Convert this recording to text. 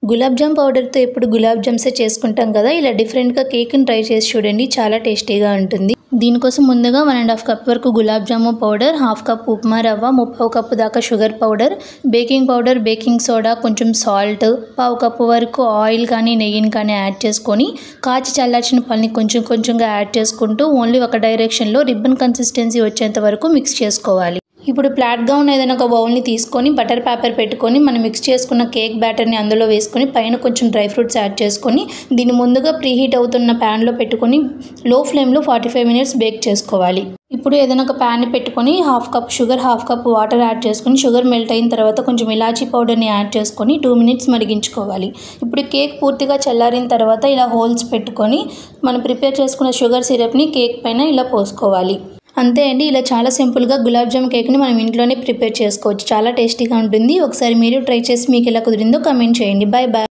గులాబ్ జామ్ పౌడర్తో ఎప్పుడు గులాబ్ జామ్సే చేసుకుంటాం కదా, ఇలా డిఫరెంట్గా కేక్ని ట్రై చేసి చూడండి, చాలా టేస్టీగా ఉంటుంది. దీనికోసం ముందుగా 1.5 కప్ వరకు గులాబ్ జాము పౌడర్, 1/2 కప్ ఉప్మా రవ్వ, 1/4 కప్పు దాకా sugar powder, baking powder, baking soda, కొంచెం సాల్ట్, 1/4 కప్పు వరకు ఆయిల్ కానీ నెయ్యిని కానీ యాడ్ చేసుకొని కాచి చల్లార్చిన పాలని కొంచెం కొంచెంగా యాడ్ చేసుకుంటూ ఓన్లీ ఒక డైరెక్షన్లో రిబ్బన్ కన్సిస్టెన్సీ వచ్చేంత వరకు మిక్స్ చేసుకోవాలి. ఇప్పుడు ఫ్లాట్గా ఉన్న ఏదైనా ఒక బౌల్ని తీసుకొని బటర్ పేపర్ పెట్టుకొని మనం మిక్స్ చేసుకున్న కేక్ బ్యాటర్ని అందులో వేసుకొని పైన కొంచెం డ్రై ఫ్రూట్స్ యాడ్ చేసుకొని దీన్ని ముందుగా ప్రీహీట్ అవుతున్న ప్యాన్లో పెట్టుకొని లో ఫ్లేమ్లో 45 మినిట్స్ బేక్ చేసుకోవాలి. ఇప్పుడు ఏదైనా ఒక ప్యాన్ పెట్టుకొని 1/2 cup sugar, 1/2 cup water add చేసుకొని షుగర్ మెల్ట్ అయిన తర్వాత కొంచెం ఇలాచీ పౌడర్ని యాడ్ చేసుకొని 2 మినిట్స్ మరిగించుకోవాలి. ఇప్పుడు కేక్ పూర్తిగా చల్లారిన తర్వాత ఇలా హోల్స్ పెట్టుకొని మనం ప్రిపేర్ చేసుకున్న షుగర్ సిరప్ని కేక్ పైన ఇలా పోసుకోవాలి. అంతే అండి, ఇలా చాలా సింపుల్గా గులాబ్ జామ్ కేక్ని మనం ఇంట్లోనే ప్రిపేర్ చేసుకోవచ్చు. చాలా టేస్టీగా ఉంటుంది. ఒకసారి మీరు ట్రై చేసి మీకు ఎలా కుదిరిందో కామెంట్ చేయండి. Bye bye.